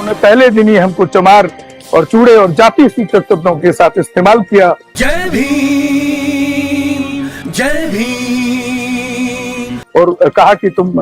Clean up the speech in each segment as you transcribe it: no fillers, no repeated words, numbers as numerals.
उन्होंने पहले दिन ही हमको चमार और चूड़े और जाति सूचक शब्दों के साथ इस्तेमाल किया। जय भीम, जय भीम। और कहा कि तुम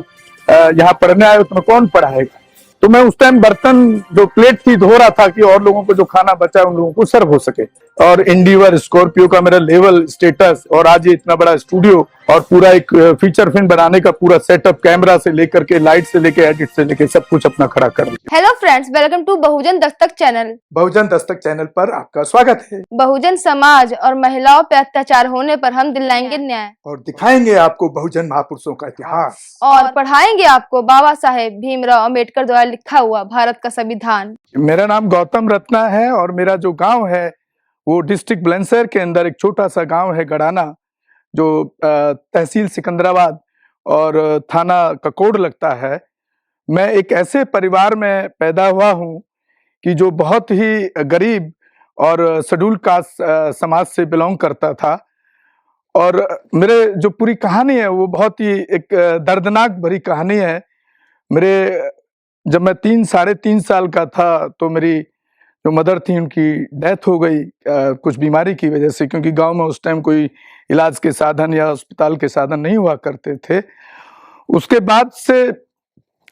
यहाँ पढ़ने आए हो, तुम्हें कौन पढ़ाएगा। तो मैं उस टाइम बर्तन जो प्लेट थी धो रहा था कि और लोगों को जो खाना बचा उन लोगों को सर्व हो सके। और एंडीवर स्कॉर्पियो का मेरा लेवल स्टेटस और आज ये इतना बड़ा स्टूडियो और पूरा एक फीचर फिल्म बनाने का पूरा सेटअप, कैमरा से लेकर के लाइट से लेके एडिट से लेके सब कुछ अपना खड़ा कर दिया। Hello friends, welcome to Bahujan Dastak channel. Bahujan Dastak channel पर आपका स्वागत है। बहुजन समाज और महिलाओं पे अत्याचार होने पर हम दिलाएंगे न्याय और दिखाएंगे आपको बहुजन महापुरुषों का इतिहास और पढ़ाएंगे आपको बाबा साहेब भीमराव अंबेडकर द्वारा लिखा हुआ भारत का संविधान। मेरा नाम गौतम रत्ना है और मेरा जो गांव है वो डिस्ट्रिक्ट बुलंदशहर के अंदर एक छोटा सा गांव है गड़ाना, जो तहसील सिकंदराबाद और थाना ककोड़ लगता है। मैं एक ऐसे परिवार में पैदा हुआ हूं कि जो बहुत ही गरीब और शेड्यूल कास्ट समाज से बिलोंग करता था। और मेरे जो पूरी कहानी है वो बहुत ही एक दर्दनाक भरी कहानी है। जब मैं 3-3.5 साल का था तो मेरी जो मदर थी उनकी डेथ हो गई कुछ बीमारी की वजह से, क्योंकि गांव में उस टाइम कोई इलाज के साधन या अस्पताल के साधन नहीं हुआ करते थे। उसके बाद से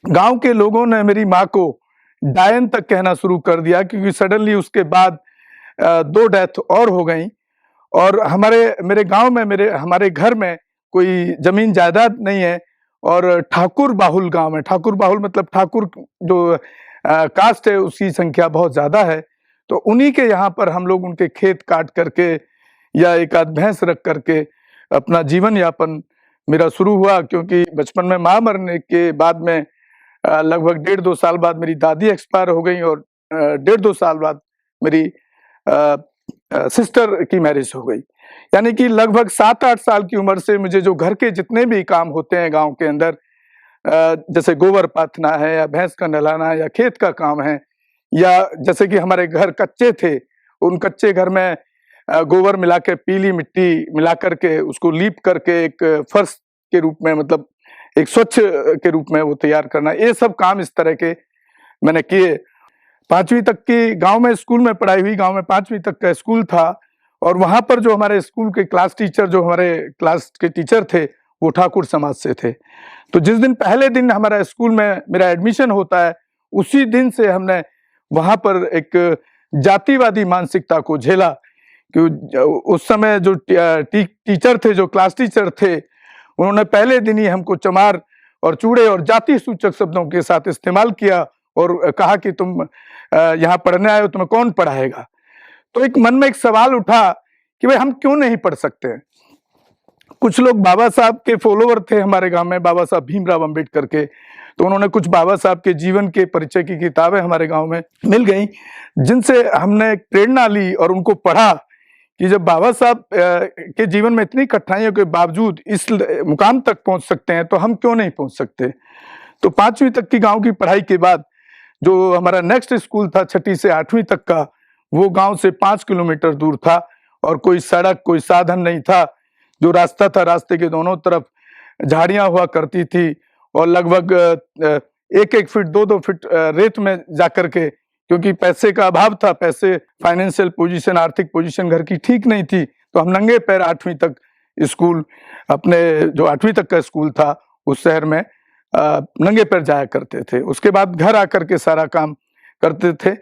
गांव के लोगों ने मेरी माँ को डायन तक कहना शुरू कर दिया, क्योंकि सडनली उसके बाद 2 डेथ और हो गई। और मेरे गांव में हमारे घर में कोई जमीन जायदाद नहीं है और ठाकुर बाहुल गांव है। ठाकुर बाहुल मतलब ठाकुर जो कास्ट है उसकी संख्या बहुत ज्यादा है। तो उन्हीं के यहाँ पर हम लोग उनके खेत काट करके या एक आध भैंस रख करके अपना जीवन यापन मेरा शुरू हुआ। क्योंकि बचपन में माँ मरने के बाद में लगभग 1.5-2 साल बाद मेरी दादी एक्सपायर हो गई और 1.5-2 साल बाद मेरी सिस्टर की मैरिज हो गई। यानी कि लगभग 7-8 साल की उम्र से मुझे जो घर के जितने भी काम होते हैं गांव के अंदर, जैसे गोबर पाथना है या भैंस का नहलाना है या खेत का काम है, या जैसे कि हमारे घर कच्चे थे, उन कच्चे घर में गोबर मिला के पीली मिट्टी मिला करके उसको लीप करके एक फर्श के रूप में, मतलब एक स्वच्छ के रूप में वो तैयार करना, ये सब काम इस तरह के मैंने किए। 5वीं तक की गांव में स्कूल में पढ़ाई हुई। गांव में 5वीं तक का स्कूल था और वहां पर जो हमारे स्कूल के क्लास टीचर, जो हमारे क्लास के टीचर थे वो ठाकुर समाज से थे। तो जिस दिन पहले दिन हमारा स्कूल में मेरा एडमिशन होता है उसी दिन से हमने वहां पर एक जातिवादी मानसिकता को झेला। कि उस समय जो टीचर थे, जो क्लास टीचर थे, उन्होंने पहले दिन ही हमको चमार और चूड़े और जाति सूचक शब्दों के साथ इस्तेमाल किया और कहा कि तुम यहाँ पढ़ने आए हो, तुम्हें कौन पढ़ाएगा। तो एक मन में एक सवाल उठा कि भाई हम क्यों नहीं पढ़ सकते हैं। कुछ लोग बाबा साहब के फॉलोवर थे हमारे गांव में, बाबा साहब भीमराव अंबेडकर के। तो उन्होंने कुछ बाबा साहब के जीवन के परिचय की किताबें हमारे गांव में मिल गई, जिनसे हमने प्रेरणा ली और उनको पढ़ा कि जब बाबा साहब के जीवन में इतनी कठिनाइयों के बावजूद इस मुकाम तक पहुंच सकते हैं तो हम क्यों नहीं पहुंच सकते। तो 5वीं तक की गांव की पढ़ाई के बाद जो हमारा नेक्स्ट स्कूल था 6ठी से 8वीं तक का, वो गांव से 5 किलोमीटर दूर था और कोई सड़क, कोई साधन नहीं था। जो रास्ता था, रास्ते के दोनों तरफ झाड़ियां हुआ करती थी और लगभग 1-1 फीट 2-2 फीट रेत में जाकर के, क्योंकि पैसे का अभाव था, फाइनेंशियल पोजीशन, आर्थिक पोजीशन घर की ठीक नहीं थी, तो हम नंगे पैर 8वीं तक स्कूल, अपने जो 8वीं तक का स्कूल था उस शहर में नंगे पैर जाया करते थे। उसके बाद घर आकर के सारा काम करते थे।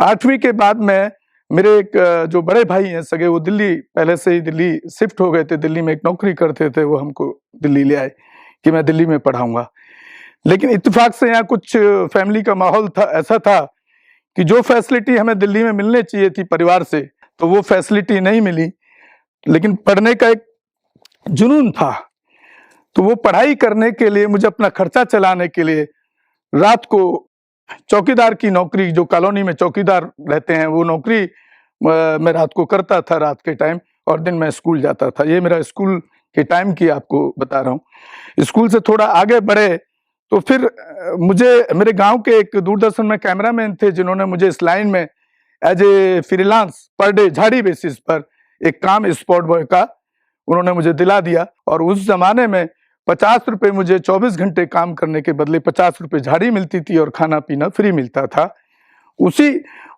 8वीं के बाद में मेरे एक जो बड़े भाई हैं सगे, वो दिल्ली पहले से ही दिल्ली शिफ्ट हो गए थे, दिल्ली में एक नौकरी करते थे, वो हमको दिल्ली ले आए कि मैं दिल्ली में पढ़ाऊंगा। लेकिन इत्तेफाक से यहाँ कुछ फैमिली का माहौल था, ऐसा था कि जो फैसिलिटी हमें दिल्ली में मिलने चाहिए थी परिवार से, तो वो फैसिलिटी नहीं मिली। लेकिन पढ़ने का एक जुनून था, तो वो पढ़ाई करने के लिए, मुझे अपना खर्चा चलाने के लिए रात को चौकीदार की नौकरी, जो कॉलोनी में चौकीदार रहते हैं, वो नौकरी मैं रात को करता था रात के टाइम, और दिन में स्कूल जाता था। ये मेरा स्कूल के टाइम की आपको बता रहा हूँ। स्कूल से थोड़ा आगे बढ़े तो फिर मेरे गांव के एक दूरदर्शन में कैमरामैन थे, जिन्होंने मुझे इस लाइन में एज ए फ्रीलांस पर डे झाड़ी बेसिस पर एक काम स्पॉट बॉय का उन्होंने मुझे दिला दिया। और उस जमाने में 50 रुपये मुझे 24 घंटे काम करने के बदले 50 रुपये झाड़ी मिलती थी और खाना पीना फ्री मिलता था। उसी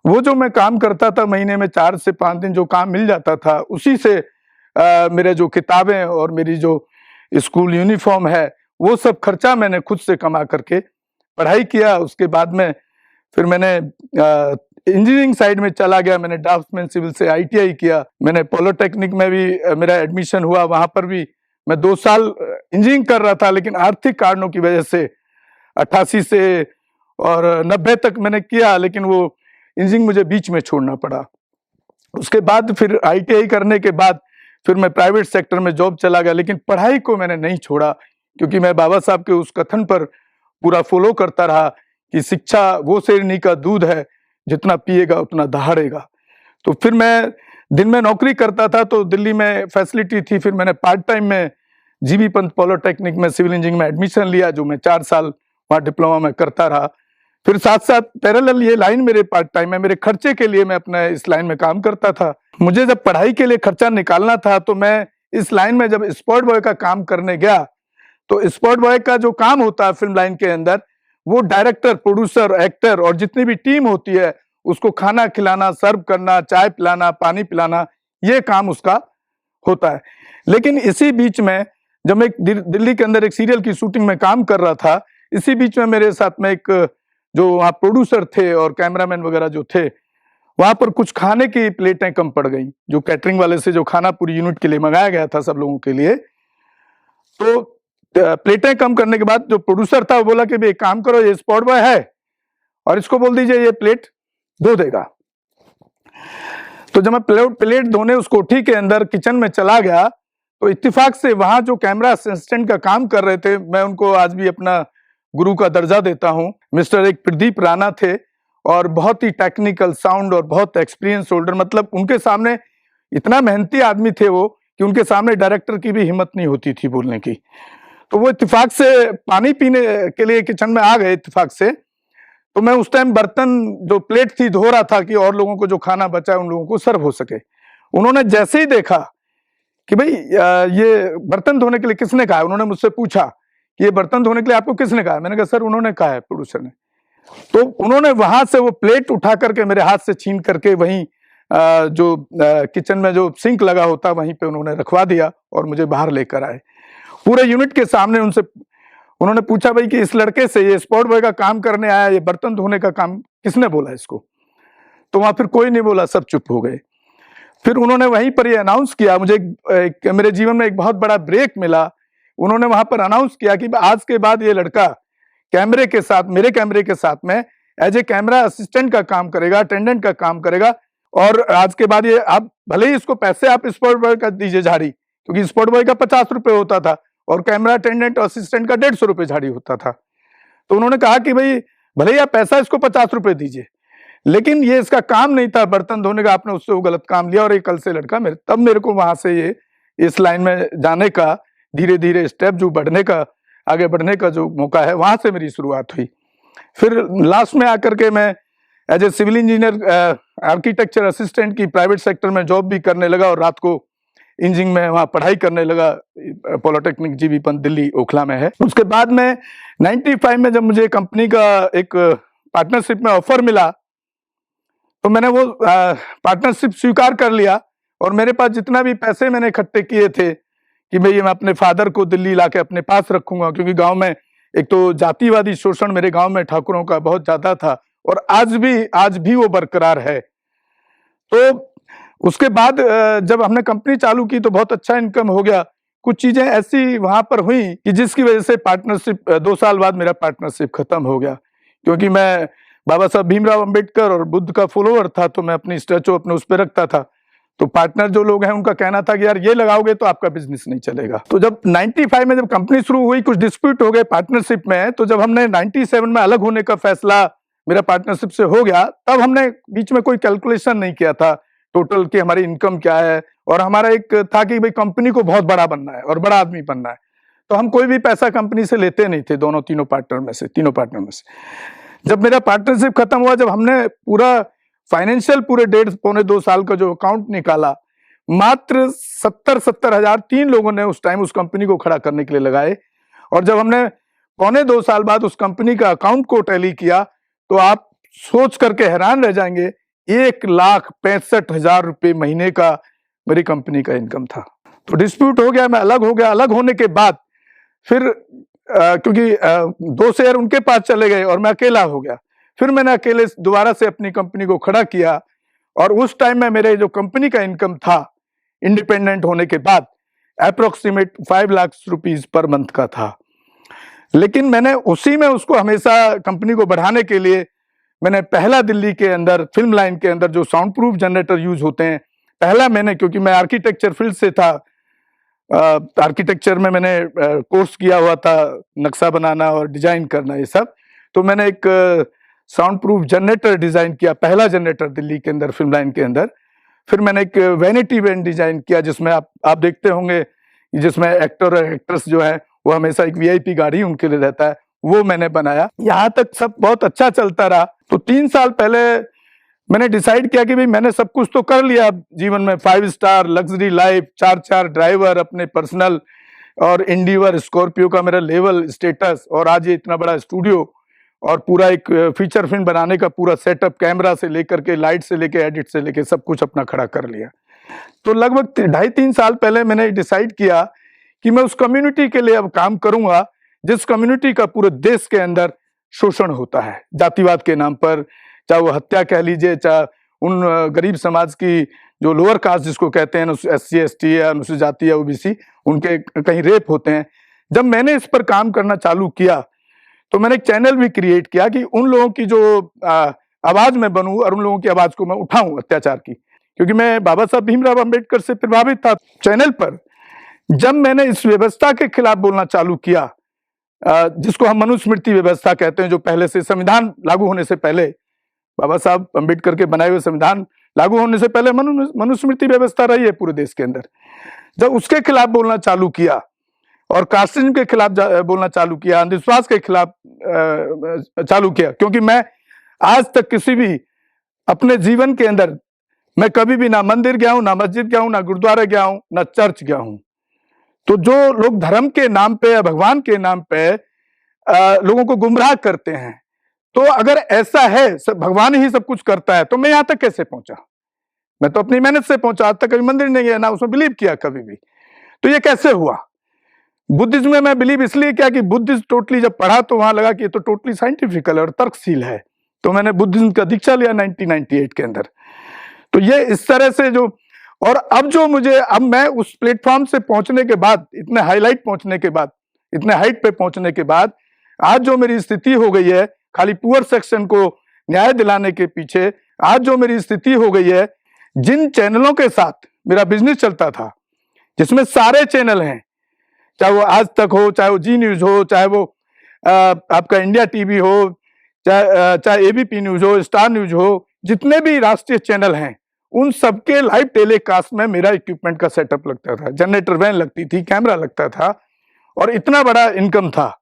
वो जो मैं काम करता था, महीने में 4 से 5 दिन जो काम मिल जाता था, उसी से मेरे जो किताबें और मेरी जो स्कूल यूनिफॉर्म है, वो सब खर्चा मैंने खुद से कमा करके पढ़ाई किया। उसके बाद में फिर मैंने इंजीनियरिंग साइड में चला गया। मैंने ड्राफ्ट्समैन सिविल से ITI किया। मैंने पॉलिटेक्निक में भी मेरा एडमिशन हुआ, वहां पर भी मैं 2 साल इंजीनियरिंग कर रहा था, लेकिन आर्थिक कारणों की वजह से 88 से और 90 तक मैंने किया, लेकिन वो इंजीनियरिंग मुझे बीच में छोड़ना पड़ा। उसके बाद फिर ITI करने के बाद फिर मैं प्राइवेट सेक्टर में जॉब चला गया, लेकिन पढ़ाई को मैंने नहीं छोड़ा, क्योंकि मैं बाबा साहब के उस कथन पर पूरा फॉलो करता रहा कि शिक्षा वो शेरनी का दूध है, जितना पिएगा उतना दहाड़ेगा। तो फिर मैं दिन में नौकरी करता था, तो दिल्ली में फैसिलिटी थी। फिर मैंने पार्ट टाइम में GB पंत पॉलिटेक्निक में सिविल इंजीनियरिंग में एडमिशन लिया, जो मैं 4 साल वहाँ डिप्लोमा में करता रहा। फिर साथ साथ पैरेलल ये लाइन मेरे पार्ट टाइम है, मेरे खर्चे के लिए मैं अपना इस लाइन में काम करता था। मुझे जब पढ़ाई के लिए खर्चा निकालना था, तो मैं इस लाइन में जब स्पॉट बॉय का काम करने गया, तो स्पॉट बॉय का जो काम होता है फिल्म लाइन के अंदर, वो डायरेक्टर, प्रोड्यूसर, एक्टर और जितनी भी टीम होती है, उसको खाना खिलाना, सर्व करना, चाय पिलाना, पानी पिलाना, ये काम उसका होता है। लेकिन इसी बीच में जब मैं दिल्ली के अंदर एक सीरियल की शूटिंग में काम कर रहा था, इसी बीच में मेरे साथ में एक जो वहाँ प्रोड्यूसर थे और कैमरामैन वगैरह जो थे, वहां पर कुछ खाने की प्लेटें कम पड़ गई, जो कैटरिंग वाले से जो खाना पूरी यूनिट के लिए मंगाया गया था सब लोगों के लिए। तो प्लेटें कम करने के बाद जो प्रोड्यूसर था वो बोला कि भाई एक काम करो, ये स्पॉट बॉय है और इसको बोल दीजिए ये प्लेट धो देगा। तो जब मैं प्लेट धोने उस कोठी के अंदर किचन में चला गया, तो इत्तेफाक से वहां जो कैमरा असिस्टेंट का काम कर रहे थे, मैं उनको आज भी अपना गुरु का दर्जा देता हूं, मिस्टर एक प्रदीप राणा थे, और बहुत ही टेक्निकल, साउंड और बहुत एक्सपीरियंस होल्डर। मतलब उनके सामने इतना मेहनती आदमी थे वो कि उनके सामने डायरेक्टर की भी हिम्मत नहीं होती थी बोलने की। तो वो इत्तेफाक से पानी पीने के लिए किचन में आ गए इत्तेफाक से। तो मैं उस टाइम बर्तन जो प्लेट थी धो रहा था कि और लोगों को जो खाना बचा है उन लोगों को सर्व हो सके। उन्होंने जैसे ही देखा कि भाई ये बर्तन धोने के लिए किसने कहा है, उन्होंने मुझसे पूछा कि ये बर्तन धोने के लिए आपको किसने कहा है। मैंने कहा सर उन्होंने कहा है, प्रोड्यूसर ने। तो उन्होंने वहां से वो प्लेट उठा करके मेरे हाथ से छीन करके वहीं जो किचन में जो सिंक लगा होता वहीं पे उन्होंने रखवा दिया और मुझे बाहर लेकर आए पूरे यूनिट के सामने। उन्होंने पूछा भाई कि इस लड़के से, ये स्पॉट बॉय का काम करने आया, ये बर्तन धोने का काम किसने बोला इसको। तो वहां फिर कोई नहीं बोला, सब चुप हो गए। फिर उन्होंने वहीं पर ये अनाउंस किया, मुझे मेरे जीवन में एक बहुत बड़ा ब्रेक मिला। उन्होंने वहां पर अनाउंस किया कि आज के बाद ये लड़का कैमरे के साथ, मेरे कैमरे के साथ में एज ए कैमरा असिस्टेंट का काम करेगा, अटेंडेंट का काम करेगा, और आज के बाद ये आप भले ही इसको पैसे आप स्पॉट बॉय का दीजिए झाड़ी, क्योंकि स्पॉट बॉय का 50 रुपए होता था और कैमरा अटेंडेंट असिस्टेंट का 150 रुपए झाड़ी होता था। तो उन्होंने कहा कि भाई भले ही आप पैसा इसको 50 रुपए दीजिए, लेकिन ये इसका काम नहीं था बर्तन धोने का, आपने उससे वो गलत काम लिया और ये कल से लड़का तब मेरे को वहां से ये इस लाइन में जाने का, धीरे धीरे स्टेप जो बढ़ने का, आगे बढ़ने का जो मौका है, वहां से मेरी शुरुआत हुई। फिर लास्ट में आकर के मैं as a civil engineer architecture assistant की प्राइवेट सेक्टर में जॉब भी करने लगा और रात को इंजीनियरिंग में वहाँ पढ़ाई करने लगा। पॉलिटेक्निक GB पंत दिल्ली ओखला में है। उसके बाद में 95 में जब मुझे कंपनी का एक पार्टनरशिप में ऑफर मिला, तो मैंने वो पार्टनरशिप स्वीकार कर लिया। और मेरे पास जितना भी पैसे मैंने इकट्ठे किए थे कि भाई मैं अपने फादर को दिल्ली लाके अपने पास रखूंगा, क्योंकि गांव में एक तो जातिवादी शोषण मेरे गांव में ठाकुरों का बहुत ज्यादा था और आज भी वो बरकरार है। तो उसके बाद जब हमने कंपनी चालू की तो बहुत अच्छा इनकम हो गया। कुछ चीजें ऐसी वहां पर हुई कि जिसकी वजह से पार्टनरशिप 2 साल बाद मेरा पार्टनरशिप खत्म हो गया, क्योंकि मैं बाबा साहब भीमराव अंबेडकर और बुद्ध का फॉलोअर था, तो मैं अपनी स्टैचू अपने उस पर रखता था। तो पार्टनर जो लोग हैं उनका कहना था कि यार ये लगाओगे तो आपका बिजनेस नहीं चलेगा। तो जब 95 में जब कंपनी शुरू हुई, कुछ डिस्प्यूट हो गए पार्टनरशिप में, तो जब हमने 97 में अलग होने का फैसला मेरा पार्टनरशिप से हो गया, तब हमने बीच में कोई कैलकुलेशन नहीं किया था टोटल कि हमारी इनकम क्या है, और हमारा एक था कि भाई कंपनी को बहुत बड़ा बनना है और बड़ा आदमी बनना है। तो हम कोई भी पैसा कंपनी से लेते नहीं थे, तीनों पार्टनर में से। जब मेरा पार्टनरशिप खत्म हुआ, जब हमने पूरा फाइनेंशियल पूरे 1.5-2 साल का जो अकाउंट निकाला, मात्र 70 हजार 3 लोगों ने उस टाइम उस कंपनी को खड़ा करने के लिए लगाए। और जब हमने 1.25-2 साल बाद उस कंपनी का अकाउंट को टैली किया, तो आप सोच करके हैरान रह जाएंगे, 1,65,000 रुपये महीने का मेरी कंपनी का इनकम था। तो डिस्प्यूट हो गया, मैं अलग हो गया। अलग होने के बाद फिर क्योंकि 2 शेयर उनके पास चले गए और मैं अकेला हो गया, फिर मैंने अकेले दोबारा से अपनी कंपनी को खड़ा किया। और उस टाइम में मेरे जो कंपनी का इनकम था इंडिपेंडेंट होने के बाद approximate 5 lakh rupees per month का था। लेकिन मैंने उसी में उसको हमेशा कंपनी को बढ़ाने के लिए मैंने पहला दिल्ली के अंदर फिल्म लाइन के अंदर जो साउंड प्रूफ जनरेटर यूज होते हैं, पहला मैंने, क्योंकि मैं आर्किटेक्चर फील्ड से था, आर्किटेक्चर में मैंने कोर्स किया हुआ था, नक्शा बनाना और डिजाइन करना ये सब, तो मैंने एक साउंड प्रूफ जनरेटर डिजाइन किया, पहला जनरेटर दिल्ली के अंदर फिल्म लाइन के अंदर। फिर मैंने एक वैनिटी वैन डिजाइन किया जिसमें आप देखते होंगे, जिसमें एक्टर और एक्ट्रेस जो है वो हमेशा एक वीआईपी गाड़ी उनके लिए रहता है, वो मैंने बनाया। यहाँ तक सब बहुत अच्छा चलता रहा। तो 3 साल पहले मैंने डिसाइड किया कि भाई मैंने सब कुछ तो कर लिया जीवन में, 5 स्टार लग्जरी लाइफ, 4 ड्राइवर अपने पर्सनल, और इंडिवर स्कॉर्पियो का मेरा लेवल स्टेटस, और आज ये इतना बड़ा स्टूडियो और पूरा एक फीचर फिल्म बनाने का पूरा सेटअप, कैमरा से लेकर के लाइट से लेके एडिट से लेके सब कुछ अपना खड़ा कर लिया। तो लगभग 2.5-3 साल पहले मैंने डिसाइड किया कि मैं उस कम्युनिटी के लिए अब काम करूंगा जिस कम्युनिटी का पूरे देश के अंदर शोषण होता है जातिवाद के नाम पर, चाहे वो हत्या कह लीजिए, चाहे उन गरीब समाज की जो लोअर कास्ट जिसको कहते हैं, SC ST या अनुसूचित जाति या OBC, उनके कहीं रेप होते हैं। जब मैंने इस पर काम करना चालू किया तो मैंने एक चैनल भी क्रिएट किया कि उन लोगों की जो आवाज में बनूं और उन लोगों की आवाज को मैं उठाऊं अत्याचार की, क्योंकि मैं बाबा साहब भीमराव अंबेडकर से प्रभावित था। चैनल पर जब मैंने इस व्यवस्था के खिलाफ बोलना चालू किया, जिसको हम मनुस्मृति व्यवस्था कहते हैं, जो पहले से संविधान लागू होने से पहले, बाबा साहब अंबेडकर के बनाए हुए संविधान लागू होने से पहले मनुस्मृति व्यवस्था रही है पूरे देश के अंदर, जब उसके खिलाफ बोलना चालू किया और कास्टिज्म के खिलाफ बोलना चालू किया, अंधविश्वास के खिलाफ चालू किया, क्योंकि मैं आज तक किसी भी अपने जीवन के अंदर मैं कभी भी ना मंदिर गया हूं, ना मस्जिद गया हूं, ना गुरुद्वारा गया हूं, ना चर्च गया हूं। तो जो लोग धर्म के नाम पे या भगवान के नाम पे लोगों को गुमराह करते हैं, तो अगर ऐसा है भगवान ही सब कुछ करता है, तो मैं यहां तक कैसे पहुंचा? मैं तो अपनी मेहनत से पहुंचा, आज तक कभी मंदिर नहीं गया, ना उसमें बिलीव किया कभी भी। तो ये कैसे हुआ? बुद्धिज्म में मैं बिलीव इसलिए किया कि बुद्धिज्म टोटली जब पढ़ा तो वहां लगा कि ये तो टोटली साइंटिफिकल है और तर्कशील है, तो मैंने बुद्धिज्म का दीक्षा लिया 1998 के अंदर। तो ये इस तरह से जो, और अब मैं उस प्लेटफॉर्म से पहुंचने के बाद, इतने हाईलाइट पहुंचने के बाद, इतने हाइट पे पहुंचने के बाद, आज जो मेरी स्थिति हो गई है, खाली पुअर सेक्शन को न्याय दिलाने के पीछे आज जो मेरी स्थिति हो गई है, जिन चैनलों के साथ मेरा बिजनेस चलता था, जिसमें सारे चैनल हैं, चाहे वो आज तक हो, चाहे वो जी न्यूज हो, चाहे वो आपका इंडिया टीवी हो, चाहे ABP न्यूज हो, स्टार न्यूज हो, जितने भी राष्ट्रीय चैनल हैं, उन सबके लाइव टेलीकास्ट में मेरा इक्विपमेंट का सेटअप लगता था, जनरेटर वैन लगती थी, कैमरा लगता था, और इतना बड़ा इनकम था।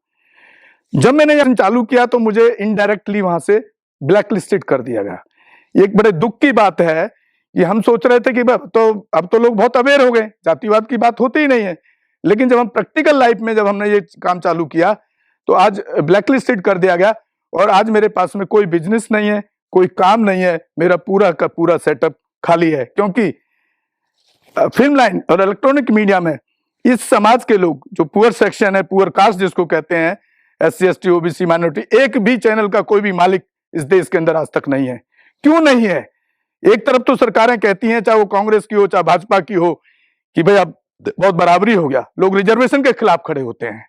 जब मैंने यह चालू किया तो मुझे इनडायरेक्टली वहां से ब्लैक लिस्टेड कर दिया गया। एक बड़े दुख की बात है कि हम सोच रहे थे कि अब तो लोग बहुत अवेयर हो गए, जातिवाद की बात होती ही नहीं है, लेकिन जब हम प्रैक्टिकल लाइफ में जब हमने ये काम चालू किया तो आज ब्लैक लिस्टेड कर दिया गया, और आज मेरे पास में कोई बिजनेस नहीं है, कोई काम नहीं है, मेरा पूरा का पूरा सेटअप खाली है। क्योंकि फिल्म लाइन और इलेक्ट्रॉनिक मीडिया में इस समाज के लोग, जो पुअर सेक्शन है, पुअर कास्ट जिसको कहते हैं, SC ST OBC माइनॉरिटी, एक भी चैनल का कोई भी मालिक इस देश के अंदर आज तक नहीं है। क्यों नहीं है? एक तरफ तो सरकारें कहती हैं, चाहे वो कांग्रेस की हो चाहे भाजपा की हो, कि भाई अब बहुत बराबरी हो गया, लोग रिजर्वेशन के खिलाफ खड़े होते हैं,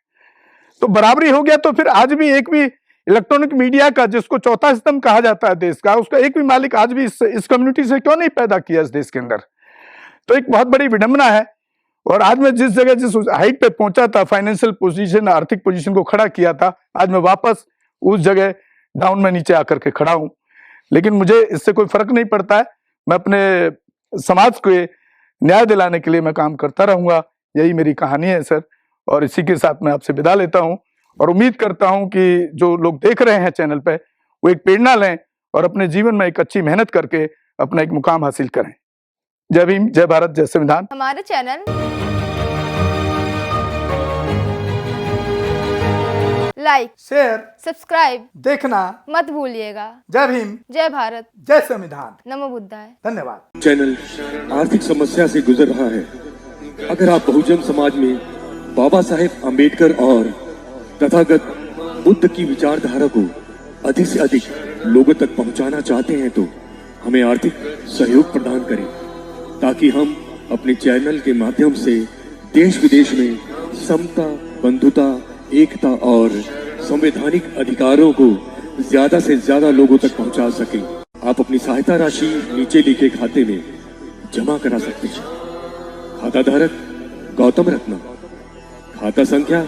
तो बराबरी हो गया, तो फिर आज भी एक भी इलेक्ट्रॉनिक मीडिया का, जिसको चौथा स्तंभ कहा जाता है देश का, उसका एक भी मालिक आज भी इस कम्युनिटी से क्यों नहीं पैदा किया इस देश के अंदर? तो एक बहुत बड़ी विडंबना है। और आज मैं जिस हाइट पे पहुंचा था, फाइनेंशियल पोजीशन, आर्थिक पोजीशन को खड़ा किया था, आज मैं वापस उस जगह डाउन में नीचे आकर के खड़ा हूं। लेकिन मुझे इससे कोई फर्क नहीं पड़ता है, मैं अपने समाज को न्याय दिलाने के लिए मैं काम करता रहूंगा। यही मेरी कहानी है सर, और इसी के साथ मैं आपसे विदा लेता हूं, और उम्मीद करता हूं कि जो लोग देख रहे हैं चैनल पे, वो एक प्रेरणा लें और अपने जीवन में एक अच्छी मेहनत करके अपना एक मुकाम हासिल करें। जय भीम, जय भारत, जय संविधान। हमारे चैनल लाइक, शेयर, सब्सक्राइब देखना मत भूलिएगा। जय भीम, जय भारत, जय संविधान, नमो बुद्धाय। धन्यवाद। चैनल आर्थिक समस्या से गुजर रहा है। अगर आप बहुजन समाज में बाबा साहेब अम्बेडकर और तथागत बुद्ध की विचारधारा को अधिक से अधिक लोगों तक पहुंचाना चाहते हैं तो हमें आर्थिक सहयोग प्रदान करें, ताकि हम अपने चैनल के माध्यम से देश विदेश में समता, बंधुता, एकता और संवैधानिक अधिकारों को ज्यादा से ज्यादा लोगों तक पहुंचा सकें। आप अपनी सहायता राशि नीचे लिखे खाते में जमा करा सकते हैं। खाता धारक गौतम रत्ना, खाता संख्या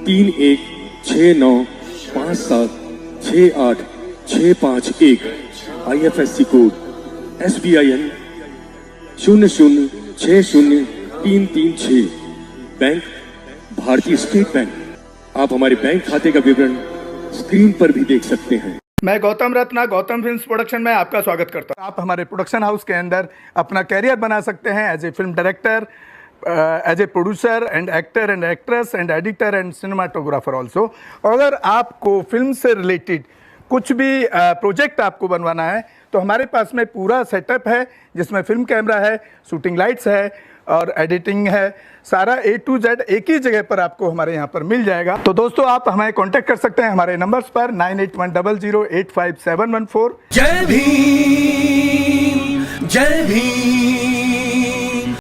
3169576865 IFSC कोड SBIN 0060336, बैंक भारतीय स्टेट बैंक। आप हमारे बैंक खाते का विवरण स्क्रीन पर भी देख सकते हैं। मैं गौतम रत्ना गौतम फिल्म्स प्रोडक्शन में आपका स्वागत करता हूं। आप हमारे प्रोडक्शन हाउस के अंदर अपना कैरियर बना सकते हैं as a film director, as a producer and actor and actress and editor and cinematographer also. अगर आपको फिल्म से रिलेटेड कुछ भी प्रोजेक्ट आपको बनवाना है तो हमारे पास में पूरा सेटअप है, जिसमें फिल्म कैमरा है, शूटिंग लाइट्स है और एडिटिंग है। सारा A to Z एक ही जगह पर आपको हमारे यहाँ पर मिल जाएगा। तो दोस्तों, आप हमें कांटेक्ट कर सकते हैं हमारे नंबर्स पर 9810085714। जय भीम, जय भीम।